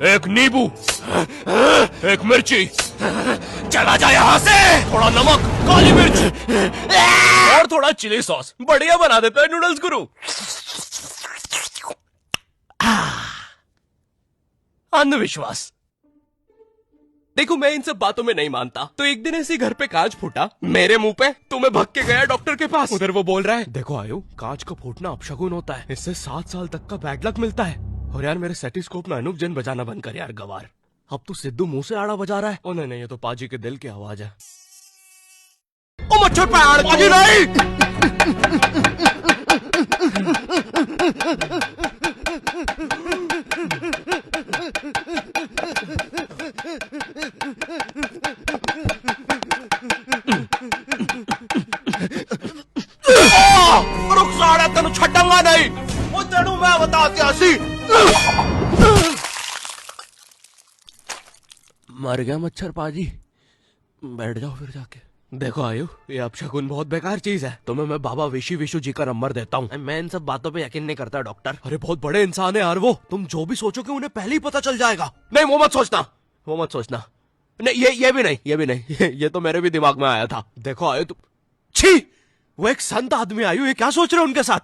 एक नींबू, एक मिर्ची, चला जा यहाँ से। थोड़ा नमक, काली मिर्च और थोड़ा चिली सॉस। बढ़िया बना देता है नूडल्स गुरु। अंधविश्वास। देखो मैं इन सब बातों में नहीं मानता। तो एक दिन ऐसे घर पे कांच फूटा मेरे मुंह पे, तो मैं भाग के गया डॉक्टर के पास। उधर वो बोल रहा है, देखो आयु, कांच का फूटना अपशगुन होता है, इससे 7 साल तक का बैड लक मिलता है। और यार मेरे सेटिस्कोप में अनूप जैन बजाना बंद कर यार गवार। अब तू सिद्धू मुंह से आड़ा बजा रहा है। ओ नहीं, ये तो पाजी के दिल की आवाज है। ओ मच्छर पैर पाजी नहीं। रुक साड़ा तेन छड़ंगा नहीं, वो तेनू मैं बताती सी। मर गया मच्छर पाजी। बैठ जाओ फिर जाके। देखो आयु, ये अपशगुन बहुत बेकार चीज है। तुम्हें मैं बाबा विशु जी का नंबर देता हूँ। मैं इन सब बातों पे यकीन नहीं करता डॉक्टर। अरे बहुत बड़े इंसान है यार वो, तुम जो भी सोचोगे उन्हें पहले ही पता चल जाएगा। नहीं वो मत सोचना, वो मत सोचना। नहीं ये भी नहीं, ये भी नहीं। ये तो मेरे भी दिमाग में आया था। देखो आयु तुम, छी, वो एक संत आदमी आयु, ये क्या सोच रहे हो उनके साथ?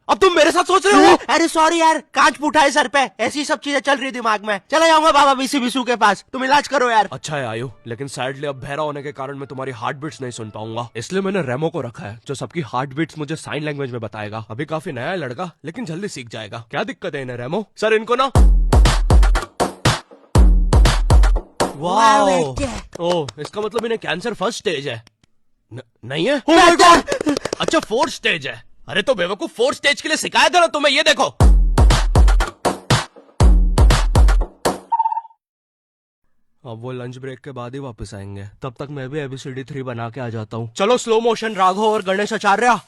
अब तुम मेरे साथ सोच रहे हो? अरे सॉरी यार, कांच फूटा है सर पे, ऐसी सब चीजें चल रही दिमाग में। चला जाऊंगा बाबा विशु के पास, तुम इलाज करो यार। अच्छा है आयु, लेकिन सैडली अब बहरा होने के कारण मैं तुम्हारी हार्ट बीट्स नहीं सुन पाऊंगा। इसलिए मैंने रेमो को रखा है, जो सबकी हार्ट बीट्स मुझे साइन लैंग्वेज में बताएगा। अभी काफी नया है लड़का, लेकिन जल्दी सीख जाएगा। क्या दिक्कत है इन्हें रेमो? सर इनको ना, ओह इसका मतलब इन्हें कैंसर फर्स्ट स्टेज है। नहीं है? oh my God! अच्छा 4th स्टेज है। अरे तो बेवकूफ 4th स्टेज के लिए सिखाया था ना तुम्हें, ये देखो। अब वो लंच ब्रेक के बाद ही वापस आएंगे, तब तक मैं भी ABCD 3 बना के आ जाता हूँ। चलो स्लो मोशन राघव और गणेश आचार्य।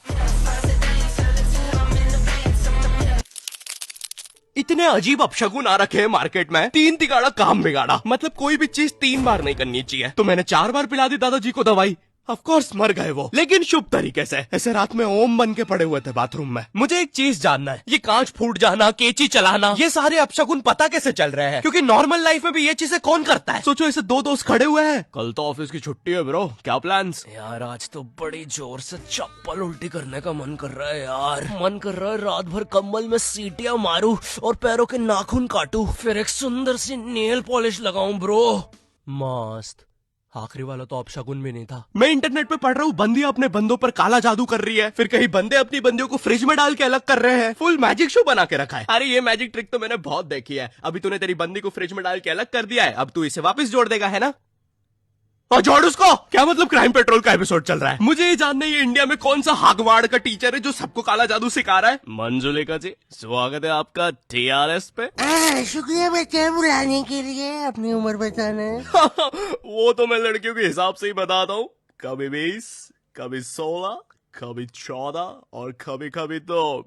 इतने अजीब अपशगुन आ रखे हैं मार्केट में। 3 तिगाड़ा काम बिगाड़ा, मतलब कोई भी चीज 3 बार नहीं करनी चाहिए। तो मैंने 4 बार पिला दी दादाजी को दवाई। ऑफ कोर्स मर गए वो, लेकिन शुभ तरीके से। ऐसे रात में ओम बन के पड़े हुए थे बाथरूम में। मुझे एक चीज जानना है, ये कांच फूट जाना, केची चलाना, ये सारे अपशगुन पता कैसे चल रहे हैं? क्योंकि नॉर्मल लाइफ में भी ये चीजें कौन करता है? सोचो ऐसे 2 दोस्त खड़े हुए हैं, कल तो ऑफिस की छुट्टी है ब्रो, क्या प्लान्स? यार आज तो बड़ी जोर से चप्पल उल्टी करने का मन कर रहा है यार। मन कर रहा है रात भर कंबल में सीटियां मारूं और पैरों के नाखून काटूं, फिर एक सुंदर सी नेल पॉलिश लगाऊं ब्रो। मस्त। आखिरी वाला तो अपशगुन भी नहीं था। मैं इंटरनेट पे पढ़ रहा हूँ, बंदियां अपने बंदों पर काला जादू कर रही है, फिर कहीं बंदे अपनी बंदियों को फ्रिज में डाल के अलग कर रहे हैं। फुल मैजिक शो बना के रखा है। अरे ये मैजिक ट्रिक तो मैंने बहुत देखी है। अभी तूने तेरी बंदी को फ्रिज में डाल के अलग कर दिया है, अब तू इसे वापस जोड़ देगा, है ना? और जोड़ उसको। क्या मतलब क्राइम पेट्रोल का एपिसोड चल रहा है? मुझे ये जानना है ये इंडिया में कौन सा हागवाड़ का टीचर है जो सबको काला जादू सिखा रहा है? मंजुलिका जी स्वागत है आपका TRS पे। शुक्रिया बच्चा बुलाने के लिए, अपनी उम्र बताना है। वो तो मैं लड़कियों के हिसाब से ही बताता हूँ, कभी 20, कभी 16, कभी 14 और कभी कभी तो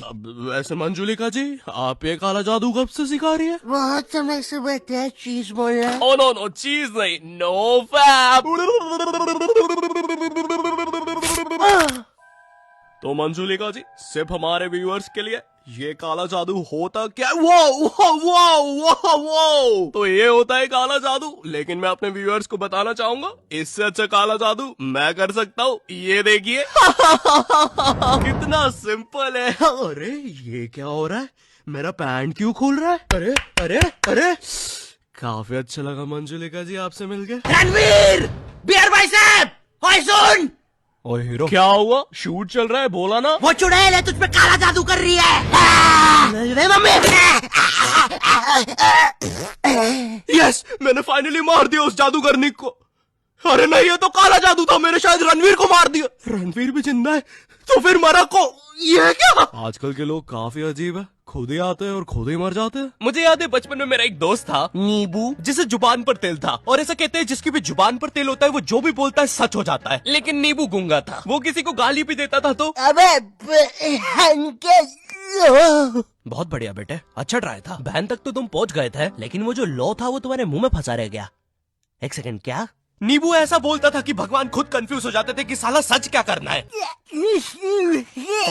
अब वैसे मंजुलिका जी आप ये काला जादू कब से सिखा रही है? बहुत समय से बता, चीज बोलना। ओ नो चीज नहीं, नो फैप। तो मंजुलिका जी सिर्फ हमारे व्यूअर्स के लिए ये काला जादू होता क्या? वो तो ये होता है काला जादू, लेकिन मैं अपने व्यूअर्स को बताना चाहूंगा इससे अच्छा काला जादू मैं कर सकता हूँ। ये देखिए कितना सिंपल है। अरे ये क्या हो रहा है? मेरा पैंट क्यों खोल रहा है? अरे अरे अरे काफी अच्छा लगा मंजुलिका जी आपसे मिलके। रणवीर, बियर भाई साहब, ओए सुन। ओए हीरो क्या हुआ? शूट चल रहा है, बोला ना। वो चुड़ैल है, तुझ पे काला जादू कर रही है। मम्मी। यस, मैंने फाइनली मार दिया उस जादूगरनी को। अरे नहीं ये तो काला जादू था, मैंने शायद रणवीर को मार दिया। रणवीर भी जिंदा है तो फिर मरा को ये क्या? आजकल के लोग काफी अजीब है, खुद ही आते हैं और खुद ही मर जाते हैं। मुझे याद है बचपन में मेरा एक दोस्त था नींबू, जिसे जुबान पर तेल था, और ऐसा कहते हैं जिसकी भी जुबान पर तेल होता है वो जो भी बोलता है सच हो जाता है। लेकिन नींबू गूंगा था, वो किसी को गाली भी देता था तो। अबे बहुत बढ़िया बेटे, अच्छा ट्राई था। बहन तक तो तुम पहुंच गए थे, लेकिन वो जो लौ था वो तुम्हारे मुंह में फंसा रह गया। एक सेकंड, क्या? नींबू ऐसा बोलता था कि भगवान खुद कंफ्यूज हो जाते थे कि साला सच क्या करना है।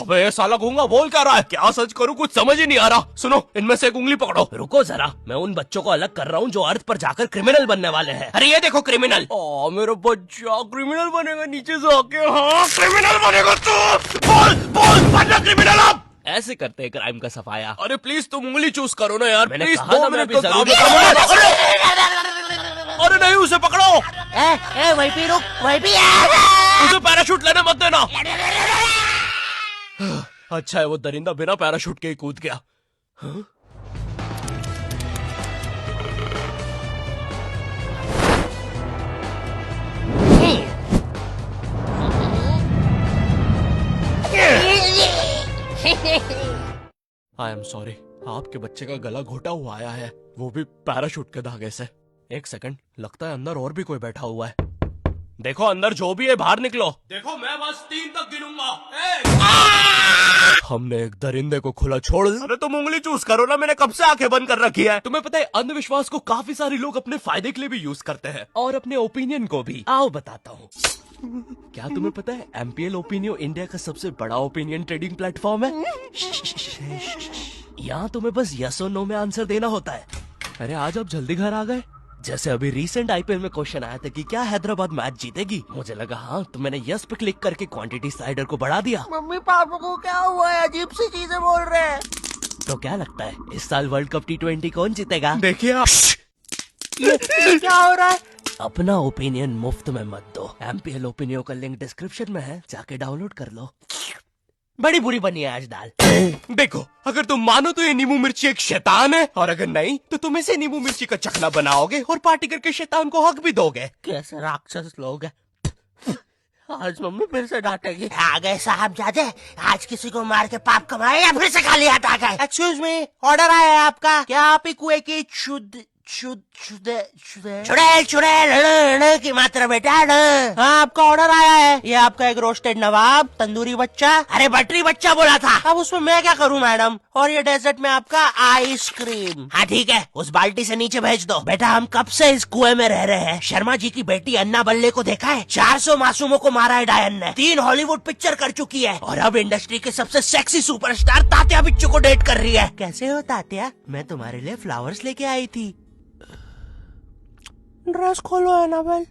अबे साला गूंगा बोल क्या रहा है? क्या सच करूं कुछ समझ ही नहीं आ रहा। सुनो, इनमें से एक उंगली पकड़ो। रुको जरा, मैं उन बच्चों को अलग कर रहा हूँ जो अर्थ पर जाकर क्रिमिनल बनने वाले हैं। अरे ये देखो क्रिमिनल। ओ मेरा बच्चा क्रिमिनल बनेगा नीचे से आके। हाँ क्रिमिनल बनेगा तू। बोल बोल बनना क्रिमिनल अब। ऐसे करते हैं क्राइम का सफाया। अरे प्लीज तुम उंगली चूज करो ना यार। मैंने कहा था मैं अभी जरूर अरे नहीं उसे पकड़ो। वहीं पे रुक, वहीं पे उसे पैराशूट लेने मत देना। अच्छा है वो दरिंदा बिना पैराशूट के ही कूद गया। हाँ? आई एम सॉरी, आपके बच्चे का गला घोटा हुआ आया है, वो भी पैराशूट के धागे से। एक सेकंड, लगता है अंदर और भी कोई बैठा हुआ है। देखो अंदर जो भी है बाहर निकलो। देखो मैं बस 3 तक गिनूंगा। हमने एक दरिंदे को खुला छोड़। अरे तुम उंगली चूज करो ना, मैंने कब से आंखें बंद कर रखी है। तुम्हें पता है अंधविश्वास को काफी सारे लोग अपने फायदे के लिए भी यूज करते हैं और अपने ओपिनियन को भी। आओ बताता हूँ। क्या तुम्हें पता है एमपीएल ओपिनियो इंडिया का सबसे बड़ा ओपिनियन ट्रेडिंग प्लेटफॉर्म है। यहाँ तुम्हें बस यस और नो में आंसर देना होता है। अरे आज आप जल्दी घर आ गए। जैसे अभी रिसेंट आईपीएल में क्वेश्चन आया था कि क्या हैदराबाद मैच जीतेगी, मुझे लगा हाँ, तो मैंने यस पे क्लिक करके क्वांटिटी स्लाइडर को बढ़ा दिया। मम्मी पापा को क्या हुआ है? अजीब सी चीजें बोल रहे हैं। तो क्या लगता है इस साल वर्ल्ड कप T20 कौन जीतेगा? देखिए आप। ये क्या हो रहा है? अपना ओपिनियन मुफ्त में मत दो। एमपीएल ओपिनियो का लिंक डिस्क्रिप्शन में है, जाके डाउनलोड कर लो। बड़ी बुरी बनी है आज दाल। देखो अगर तुम मानो तो ये नींबू मिर्ची एक शैतान है, और अगर नहीं तो तुम इसे नींबू मिर्ची का चखना बनाओगे और पार्टी करके शैतान को हक भी दोगे। कैसे राक्षस लोग हैं। आज मम्मी फिर से डांटेगी। आ गए साहब जादे, आज किसी को मार के पाप कमाए या फिर से खाली हाथ आ गए। एक्सक्यूज मी, ऑर्डर आया है आपका। क्या आप ही कुएं की चुड़ैल की मात्रा बेटा। हाँ आपका ऑर्डर आया है। ये आपका एक रोस्टेड नवाब, तंदूरी बच्चा, अरे बटरी बच्चा बोला था। अब उसमें मैं क्या करूँ मैडम। और ये डेजर्ट में आपका आइसक्रीम। हाँ ठीक है, उस बाल्टी से नीचे भेज दो। बेटा हम कब से इस कुएं में रह रहे हैं। शर्मा जी की बेटी अन्ना बल्ले को देखा है? 400 मासूमों को मारा है डायन ने। 3 हॉलीवुड पिक्चर कर चुकी है और अब इंडस्ट्री के सबसे सेक्सी सुपरस्टार तात्या बिच्चू को डेट कर रही है। कैसे हो तात्या? मैं तुम्हारे लिए फ्लावर्स लेके आई थी। ड्रेस खोलो एनाबेल।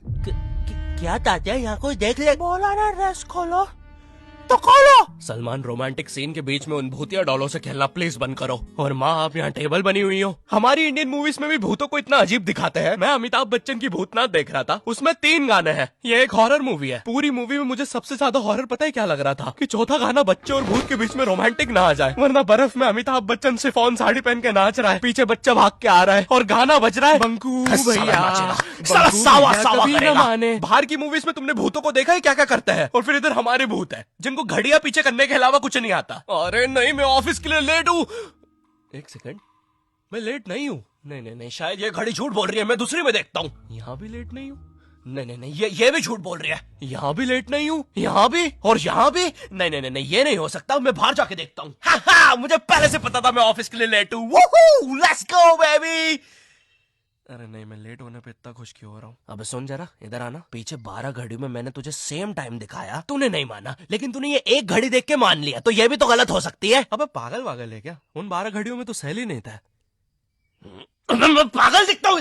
क्या तात्या, यहाँ कोई देख ले? बोला ना ड्रेस खोलो तो खोलो। सलमान रोमांटिक सीन के बीच में उन भूतिया डॉलों से खेलना प्लीज बंद करो। और माँ आप यहाँ टेबल बनी हुई हो। हमारी इंडियन मूवीज में भी भूतों को इतना अजीब दिखाते हैं। मैं अमिताभ बच्चन की भूतनाथ देख रहा था, उसमें 3 गाने हैं। ये एक हॉरर मूवी है। पूरी मूवी में मुझे सबसे ज्यादा हॉरर पता है क्या लग रहा था? कि चौथा गाना बच्चे और भूत के बीच में रोमांटिक ना आ जाए, वरना बर्फ में अमिताभ बच्चन शिफॉन साड़ी पहन के नाच रहा है, पीछे बच्चा भाग के आ रहा है और गाना बज रहा है बंकू भैया माने। बाहर की मूवीज में तुमने भूतों को देखा है क्या क्या करते हैं, और फिर इधर हमारे भूत है जिनको घड़ियां पीछे करने के अलावा कुछ नहीं आता। अरे नहीं मैं ऑफिस के लिए लेट हूँ। एक सेकंड, मैं लेट नहीं हूँ। नहीं नहीं नहीं, शायद ये घड़ी झूठ बोल रही है, मैं दूसरी में देखता हूँ। यहाँ भी लेट नहीं हूँ। नहीं नहीं नहीं, ये भी झूठ बोल रही है। यहाँ भी लेट नहीं हूँ, यहाँ भी और यहाँ भी। नहीं नहीं नहीं, ये नहीं हो सकता, मैं बाहर जाके देखता हूँ। हा हा, मुझे पहले से पता था मैं ऑफिस के लिए लेट हूँ। Let's go baby. अरे नहीं, मैं लेट होने पे इतना खुश क्यों हो रहा हूँ? अब सुन जरा, इधर आना। पीछे 12 घड़ियों में मैंने तुझे सेम टाइम दिखाया, तूने नहीं माना, लेकिन तूने ये एक घड़ी देख के मान लिया, तो ये भी तो गलत हो सकती है। अबे पागल वागल है क्या? उन 12 घड़ियों में तो सैल ही नहीं था। मैं पागल दिखता हूँ?